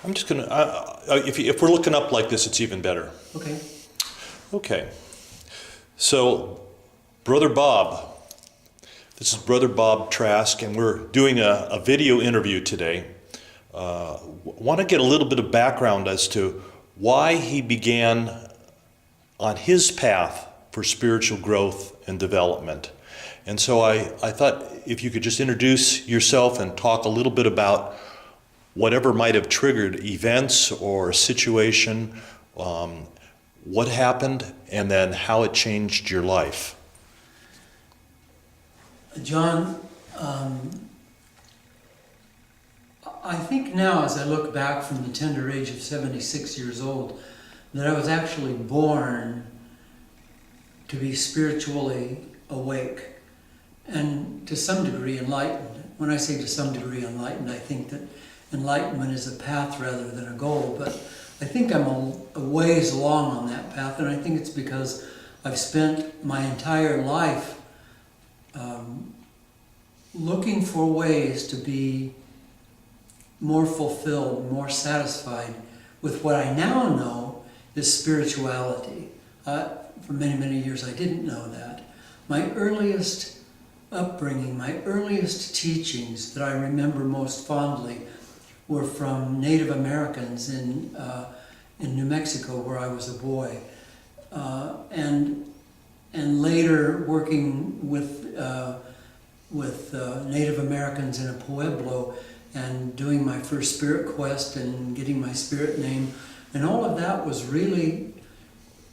I'm just going to, if we're looking up like this, it's even better. Okay. Okay. So, Brother Bob, this is Brother Bob Trask, and we're doing a video interview today. Want to get a little bit of background as to why he began on his path for spiritual growth and development. And so I thought if you could just introduce yourself and talk a little bit about whatever might have triggered events or a situation, what happened, and then how it changed your life. John, I think now as I look back from the tender age of 76 years old, that I was actually born to be spiritually awake and to some degree enlightened. When I say to some degree enlightened, I think that enlightenment is a path rather than a goal, but I think I'm a ways along on that path, and I think it's because I've spent my entire life looking for ways to be more fulfilled, more satisfied with what I now know is spirituality. For many, many years I didn't know that. My earliest upbringing, my earliest teachings that I remember most fondly were from Native Americans in New Mexico, where I was a boy, and later working with Native Americans in a pueblo and doing my first spirit quest and getting my spirit name, and all of that was really,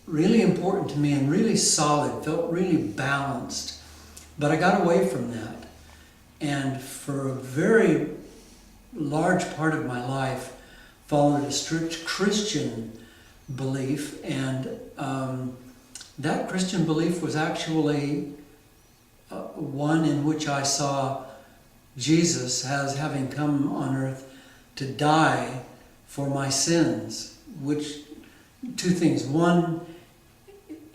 really important to me and really solid, felt really balanced. But I got away from that, and for a very large part of my life followed a strict Christian belief, and that Christian belief was actually one in which I saw Jesus as having come on earth to die for my sins, which, two things. One,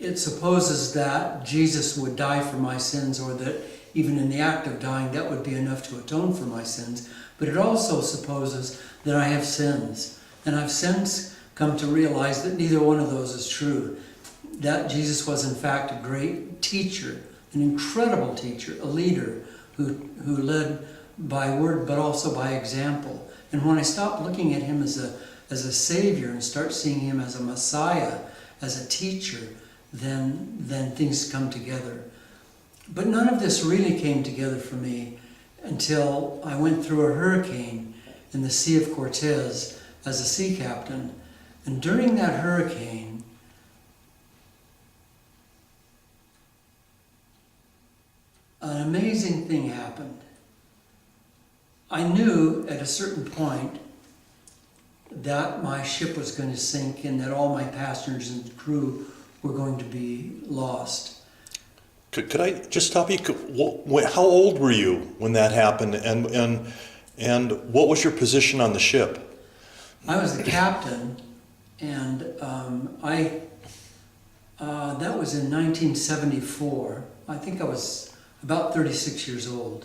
it supposes that Jesus would die for my sins, or that even in the act of dying that would be enough to atone for my sins. But it also supposes that I have sins. And I've since come to realize that neither one of those is true. That Jesus was in fact a great teacher, an incredible teacher, a leader who led by word but also by example. And when I stop looking at him as a savior and start seeing him as a Messiah, as a teacher, then things come together. But none of this really came together for me until I went through a hurricane in the Sea of Cortez as a sea captain. And during that hurricane, an amazing thing happened. I knew at a certain point that my ship was going to sink and that all my passengers and crew were going to be lost. Could I just stop you? How old were you when that happened, and what was your position on the ship? I was the captain, and that was in 1974. I think I was about 36 years old.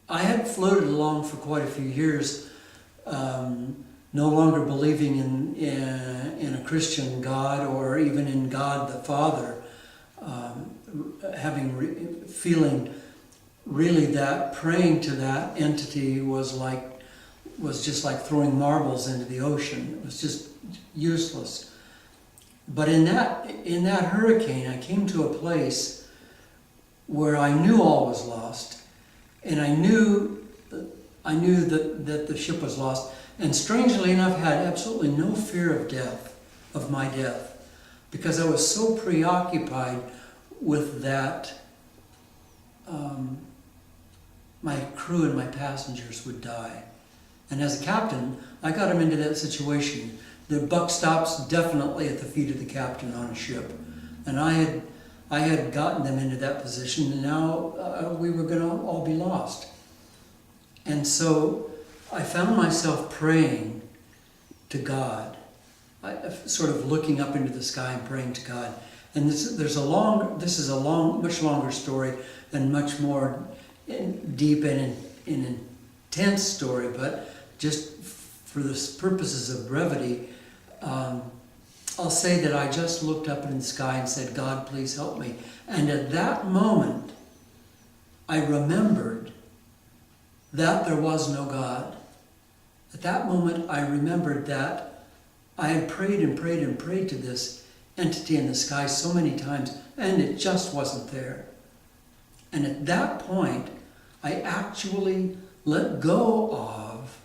I had floated along for quite a few years, no longer believing in a Christian God or even in God the Father, feeling really that praying to that entity was just like throwing marbles into the ocean. It was just useless. But in that hurricane, I came to a place where I knew all was lost, and I knew that the ship was lost. And strangely enough, had absolutely no fear of death, of my death, because I was so preoccupied with that my crew and my passengers would die. And as a captain, I got them into that situation. The buck stops definitely at the feet of the captain on a ship. And I had gotten them into that position, and now we were going to all be lost. And so I found myself praying to God, sort of looking up into the sky and praying to God. And this is a much longer story and much more deep and tense story, but just for the purposes of brevity, I'll say that I just looked up in the sky and said, God, please help me. And at that moment, I remembered that there was no God. At that moment, I remembered that I had prayed and prayed and prayed to this entity in the sky so many times, and it just wasn't there. And at that point, I actually let go of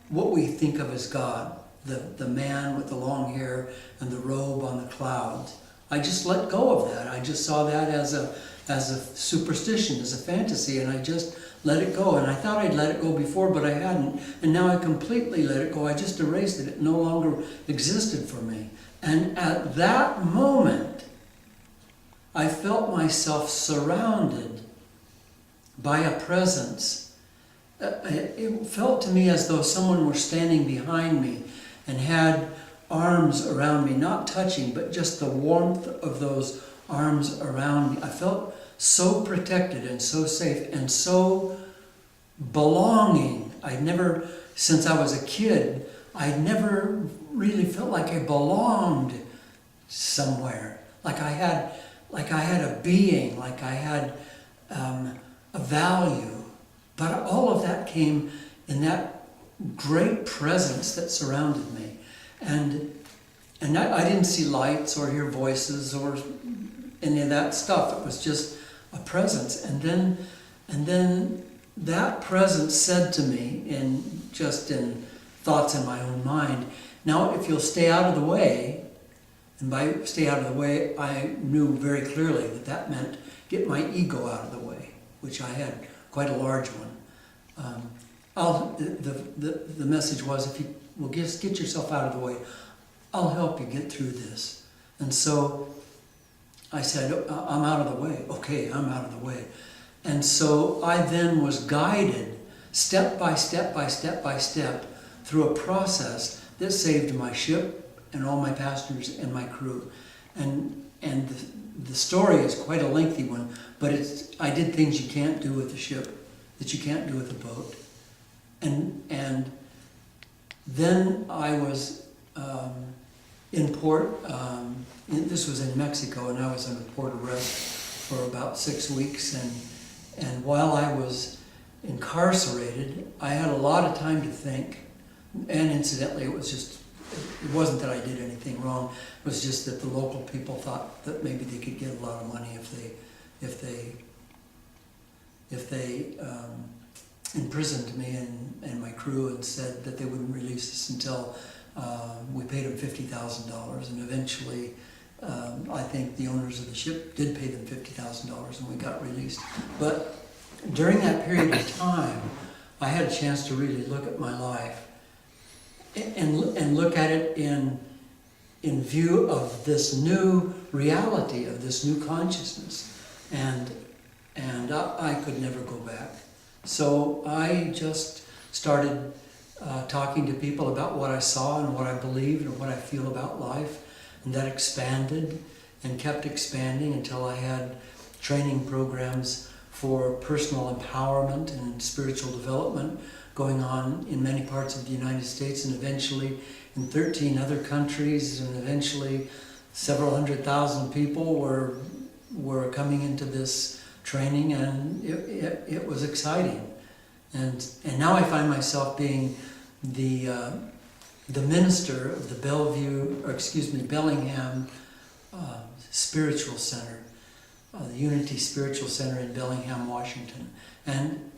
what we think of as God, the man with the long hair and the robe on the clouds. I just let go of that. I just saw that as a superstition, as a fantasy, and I just let it go. And I thought I'd let it go before, but I hadn't. And now I completely let it go. I just erased it. It no longer existed for me. And at that moment, I felt myself surrounded by a presence. It felt to me as though someone were standing behind me and had arms around me, not touching, but just the warmth of those arms around me. I felt so protected and so safe and so belonging. I'd never, since I was a kid, I'd never really felt like I belonged somewhere. Like I had a being, like I had a value. But all of that came in that great presence that surrounded me. And I didn't see lights or hear voices or any of that stuff. It was just a presence. And then that presence said to me, in thoughts in my own mind, now if you'll stay out of the way, and by stay out of the way, I knew very clearly that meant get my ego out of the way, which I had quite a large one. The message was, if you will just get yourself out of the way, I'll help you get through this. And so I said, I'm out of the way. Okay, I'm out of the way. And so I then was guided step by step by step by step through a process that saved my ship and all my passengers and my crew. And the story is quite a lengthy one, but I did things you can't do with the ship, that you can't do with a boat. And then I was in port, this was in Mexico, and I was in a port arrest for about 6 weeks. And while I was incarcerated, I had a lot of time to think. And incidentally, it wasn't that I did anything wrong. It was just that the local people thought that maybe they could get a lot of money if they imprisoned me and my crew, and said that they wouldn't release us until we paid them $50,000. And eventually, I think the owners of the ship did pay them $50,000, and we got released. But during that period of time, I had a chance to really look at my life and look at it in view of this new reality, of this new consciousness. And I could never go back. So I just started talking to people about what I saw and what I believed and what I feel about life. And that expanded and kept expanding until I had training programs for personal empowerment and spiritual development going on in many parts of the United States, and eventually in 13 other countries, and eventually several 100,000 people were coming into this training, and it was exciting. And now I find myself being the minister of the Bellingham Spiritual Center, the Unity Spiritual Center in Bellingham, Washington. And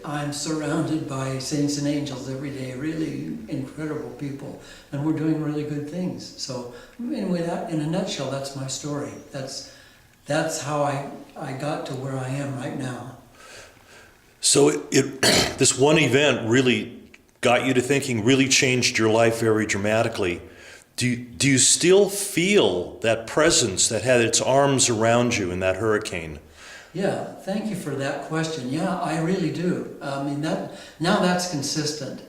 I'm surrounded by saints and angels every day, really incredible people, and we're doing really good things. So anyway, in a nutshell, that's my story. That's how I got to where I am right now. So this one event really got you to thinking, really changed your life very dramatically. Do you still feel that presence that had its arms around you in that hurricane? Yeah, thank you for that question. Yeah, I really do. I mean, now that's consistent.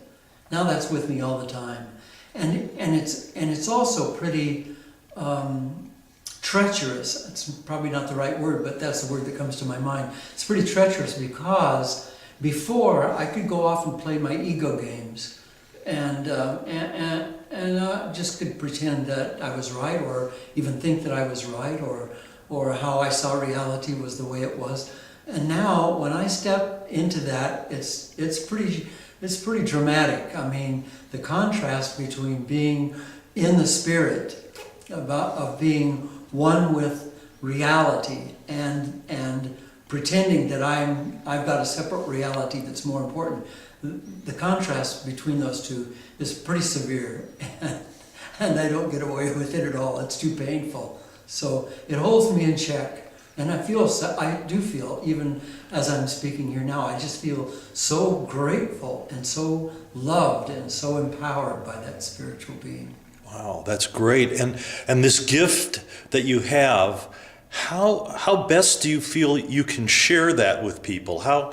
Now that's with me all the time, and it's also pretty treacherous. It's probably not the right word, but that's the word that comes to my mind. It's pretty treacherous because Before, I could go off and play my ego games, and just could pretend that I was right, or even think that I was right, or how I saw reality was the way it was. And now, when I step into that, it's pretty dramatic. I mean, the contrast between being in the spirit, of being one with reality, and pretending that I've got a separate reality that's more important. The contrast between those two is pretty severe, and I don't get away with it at all. It's too painful. So it holds me in check. And I do feel, even as I'm speaking here now, I just feel so grateful and so loved and so empowered by that spiritual being. Wow, that's great. And this gift that you have, how best do you feel you can share that with people? How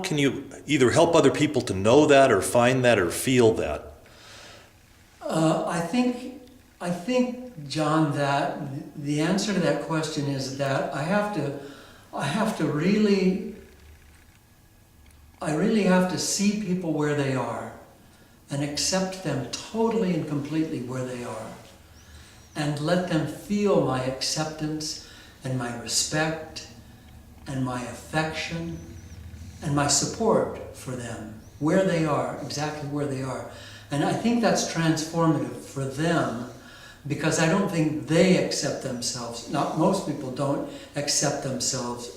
can you either help other people to know that or find that or feel that? I think, John, that the answer to that question is that I really have to see people where they are and accept them totally and completely where they are, and let them feel my acceptance and my respect and my affection and my support for them, where they are, exactly where they are. And I think that's transformative for them, because I don't think they accept themselves. Most people don't accept themselves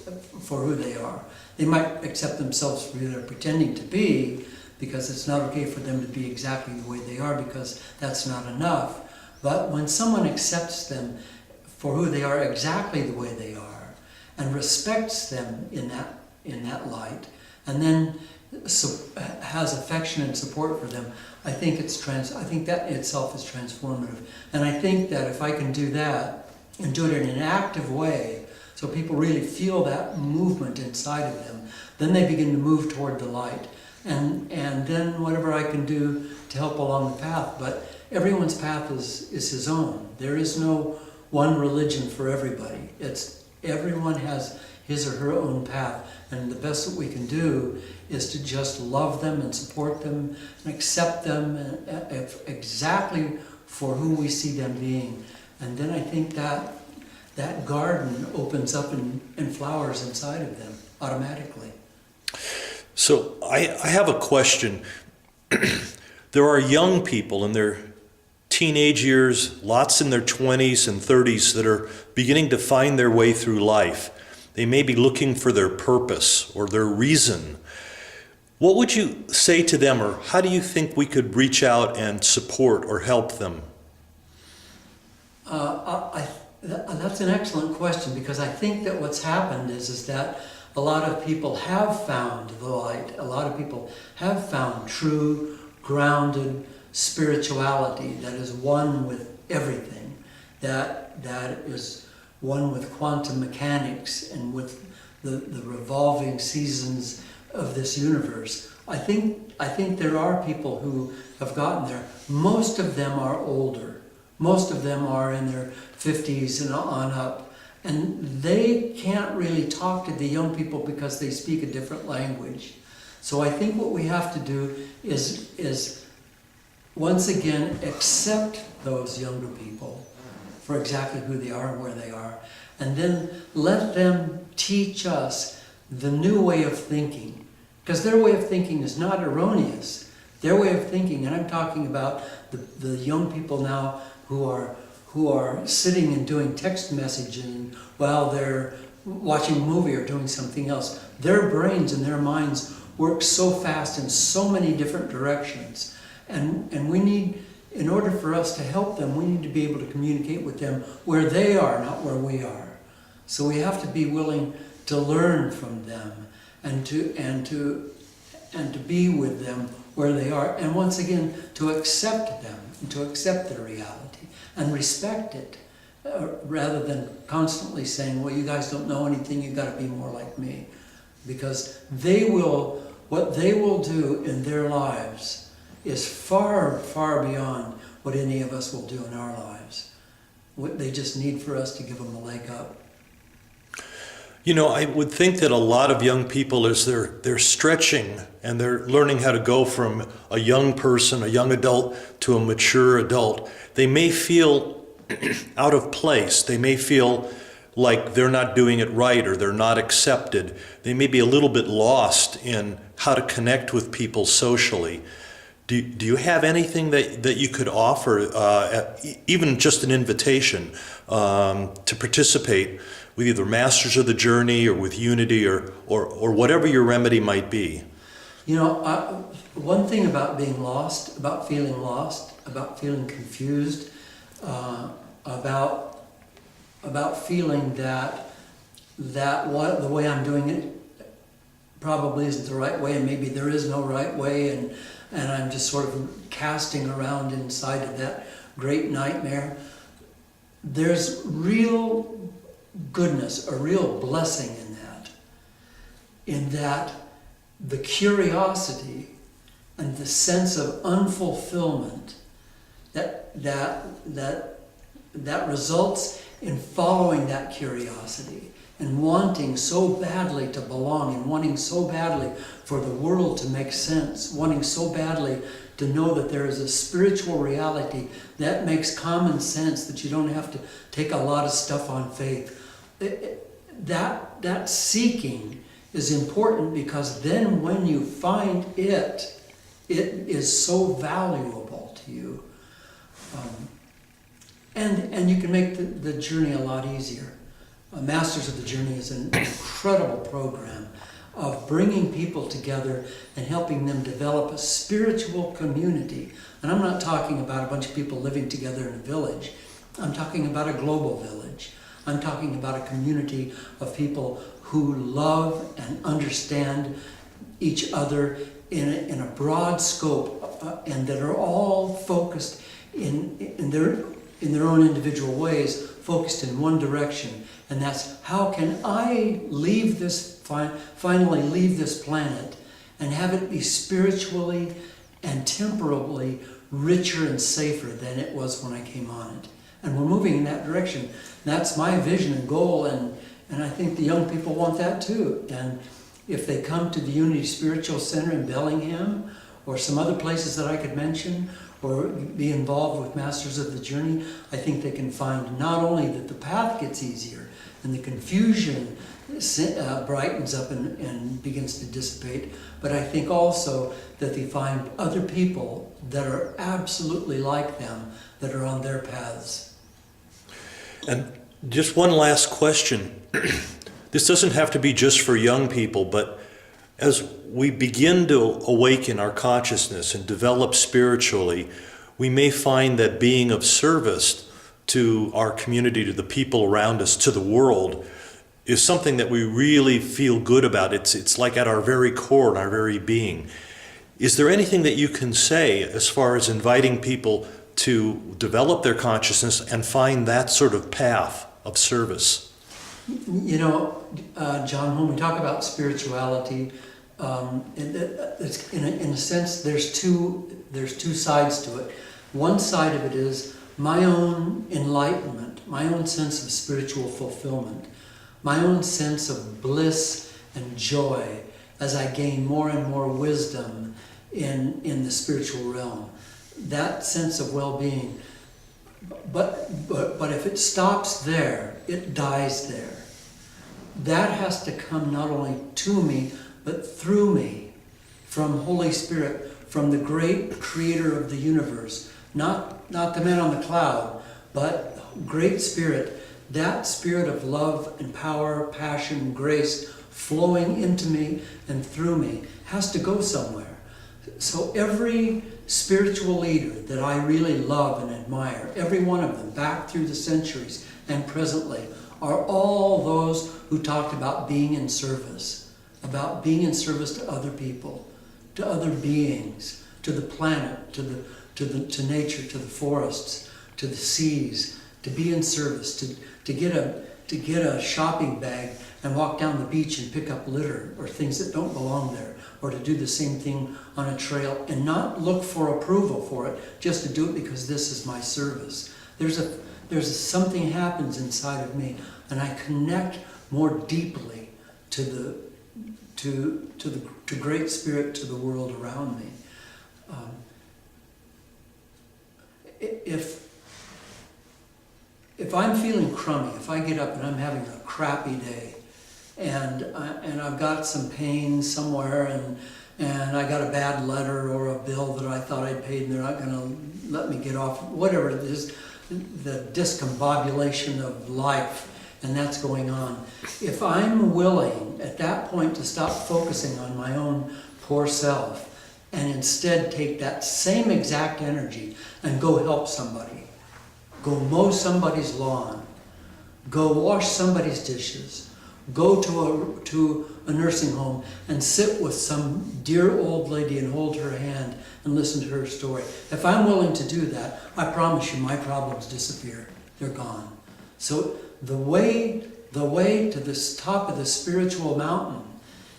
for who they are. They might accept themselves for who they're pretending to be, because it's not okay for them to be exactly the way they are, because that's not enough. But when someone accepts them for who they are, exactly the way they are, and respects them in that light, and then has affection and support for them, I think that itself is transformative. And I think that if I can do that, and do it in an active way, so people really feel that movement inside of them, then they begin to move toward the light. And then whatever I can do to help along the path. But everyone's path is his own. There is no one religion for everybody. Everyone has his or her own path. And the best that we can do is to just love them and support them and accept them exactly for who we see them being. And then I think that garden opens up and flowers inside of them automatically. So I have a question. There are young people in their teenage years, lots in their 20s and 30s, that are beginning to find their way through life. They may be looking for their purpose or their reason. What would you say to them, or how do you think we could reach out and support or help them? That's an excellent question, because I think that what's happened is that a lot of people have found the light. A lot of people have found true, grounded spirituality that is one with everything, that is one with quantum mechanics and with the revolving seasons of this universe. I think there are people who have gotten there. Most of them are older. Most of them are in their 50s and on up. And they can't really talk to the young people because they speak a different language. So I think what we have to do is once again accept those younger people for exactly who they are and where they are, and then let them teach us the new way of thinking. Because their way of thinking is not erroneous. Their way of thinking, and I'm talking about the young people now who are sitting and doing text messaging while they're watching a movie or doing something else. Their brains and their minds work so fast in so many different directions. And we need, in order for us to help them, we need to be able to communicate with them where they are, not where we are. So we have to be willing to learn from them and to be with them where they are. And once again, to accept them and to accept their reality and respect it, rather than constantly saying, well, you guys don't know anything, you've got to be more like me. Because what they will do in their lives is far, far beyond what any of us will do in our lives. What they just need for us to give them a leg up. You know, I would think that a lot of young people, as they're stretching and they're learning how to go from a young person, a young adult, to a mature adult, they may feel out of place. They may feel like they're not doing it right or they're not accepted. They may be a little bit lost in how to connect with people socially. Do you have anything that you could offer, even just an invitation to participate with either Masters of the Journey or with Unity or whatever your remedy might be? You know, one thing about being lost, about feeling confused, about feeling that the way I'm doing it probably isn't the right way, and maybe there is no right way, and I'm just sort of casting around inside of that great nightmare. There's real goodness, a real blessing in that the curiosity and the sense of unfulfillment that results in following that curiosity and wanting so badly to belong and wanting so badly for the world to make sense, wanting so badly to know that there is a spiritual reality that makes common sense, that you don't have to take a lot of stuff on faith. That seeking is important, because then when you find it is so valuable to you. And you can make the journey a lot easier. Masters of the Journey is an incredible program of bringing people together and helping them develop a spiritual community. And I'm not talking about a bunch of people living together in a village. I'm talking about a global village. I'm talking about a community of people who love and understand each other in a broad scope, and that are all focused in their own individual ways, focused in one direction. And that's, how can I leave this, finally leave this planet and have it be spiritually and temporally richer and safer than it was when I came on it. And we're moving in that direction. That's my vision and goal, and I think the young people want that too. And if they come to the Unity Spiritual Center in Bellingham, or some other places that I could mention, or be involved with Masters of the Journey, I think they can find not only that the path gets easier and the confusion brightens up and begins to dissipate, but I think also that they find other people that are absolutely like them, that are on their paths. And just one last question. This doesn't have to be just for young people, but as we begin to awaken our consciousness and develop spiritually, we may find that being of service to our community, to the people around us, to the world, is something that we really feel good about. It's like at our very core and our very being. Is there anything that you can say as far as inviting people to develop their consciousness and find that sort of path of service? You know, John, when we talk about spirituality, it's, in a sense, there's two sides to it. One side of it is my own enlightenment, my own sense of spiritual fulfillment, my own sense of bliss and joy as I gain more and more wisdom in the spiritual realm. That sense of well-being. But if it stops there, it dies there. That has to come not only to me, but through me, from Holy Spirit, from the great creator of the universe. Not the man on the cloud, but great Spirit. That spirit of love and power, passion, grace flowing into me and through me has to go somewhere. So every spiritual leader that I really love and admire, every one of them, back through the centuries and presently, are all those who talked about being in service to other people, to other beings, to the planet, to nature, to the forests, to the seas, to be in service, to get a shopping bag and walk down the beach and pick up litter or things that don't belong there, or to do the same thing on a trail and not look for approval for it, just to do it because this is my service. There's something happens inside of me, and I connect more deeply to Great Spirit, to the world around me. If I'm feeling crummy, if I get up and I'm having a crappy day, and I've got some pain somewhere, and I got a bad letter or a bill that I thought I'd paid and they're not going to let me get off, whatever it is, the discombobulation of life, and that's going on. If I'm willing at that point to stop focusing on my own poor self and instead take that same exact energy and go help somebody, go mow somebody's lawn, go wash somebody's dishes, go to a nursing home and sit with some dear old lady and hold her hand and listen to her story. If I'm willing to do that, I promise you my problems disappear. They're gone. So the way to this top of the spiritual mountain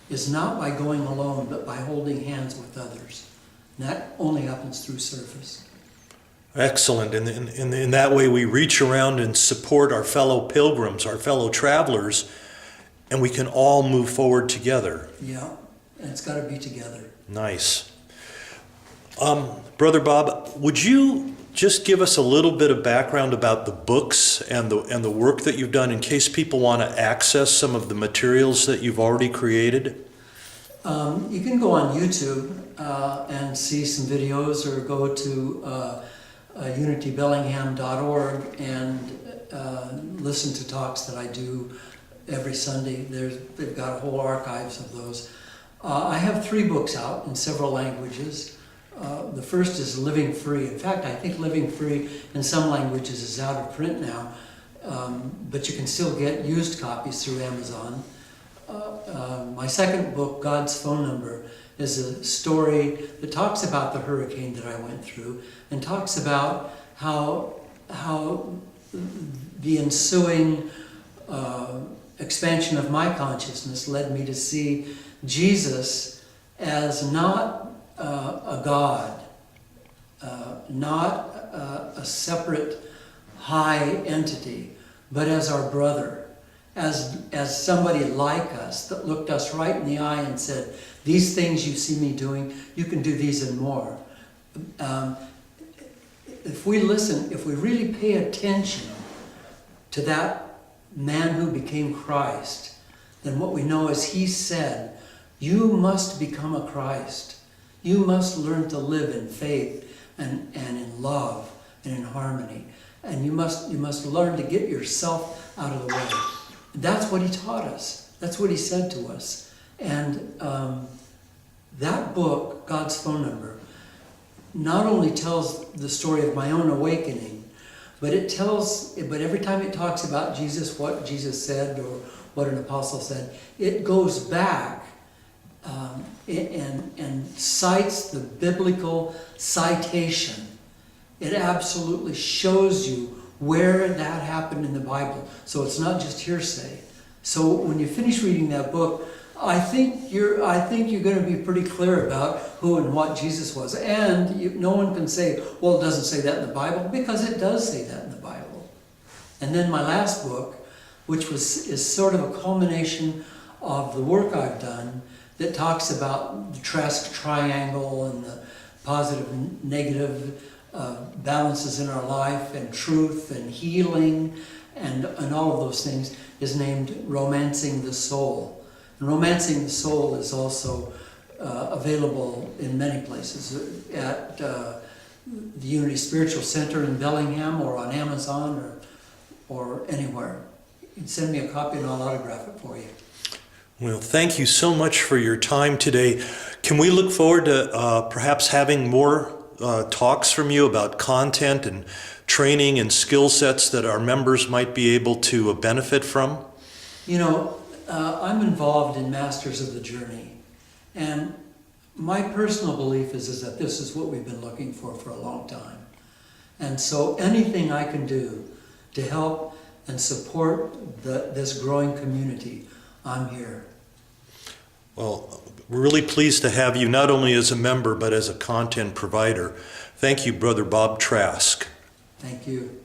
is not by going alone, but by holding hands with others. And that only happens through service. Excellent. And in that way we reach around and support our fellow pilgrims, our fellow travelers, and we can all move forward together. Yeah, and it's got to be together. Nice. Brother Bob, would you just give us a little bit of background about the books and the work that you've done in case people want to access some of the materials that you've already created? You can go on YouTube and see some videos, or go to unitybellingham.org and listen to talks that I do every Sunday. They've got a whole archives of those. I have 3 books out in several languages. The first is Living Free. In fact, I think Living Free in some languages is out of print now, but you can still get used copies through Amazon. My second book, God's Phone Number, is a story that talks about the hurricane that I went through and talks about how the ensuing expansion of my consciousness led me to see Jesus as not a God, not a separate high entity, but as our brother, as somebody like us that looked us right in the eye and said, these things you see me doing, you can do these and more. If we listen, if we really pay attention to that man who became Christ, then what we know is he said, you must become a Christ. You must learn to live in faith and in love and in harmony. And you must learn to get yourself out of the way. That's what he taught us. That's what he said to us. And that book, God's Phone Number, not only tells the story of my own awakening, but every time it talks about Jesus, what Jesus said or what an apostle said, it goes back and cites the biblical citation. It absolutely shows you where that happened in the Bible. So it's not just hearsay. So when you finish reading that book, I think you're going to be pretty clear about who and what Jesus was. And no one can say, well, it doesn't say that in the Bible, because it does say that in the Bible. And then my last book, which is sort of a culmination of the work I've done, that talks about the Trask triangle and the positive and negative balances in our life, and truth and healing and all of those things, is named Romancing the Soul. And Romancing the Soul is also available in many places, at the Unity Spiritual Center in Bellingham, or on Amazon, or anywhere. You can send me a copy and I'll autograph it for you. Well, thank you so much for your time today. Can we look forward to perhaps having more talks from you about content and training and skill sets that our members might be able to benefit from? You know, I'm involved in Masters of the Journey, and my personal belief is that this is what we've been looking for a long time. And so anything I can do to help and support this growing community, I'm here. Well, we're really pleased to have you not only as a member, but as a content provider. Thank you, Brother Bob Trask. Thank you.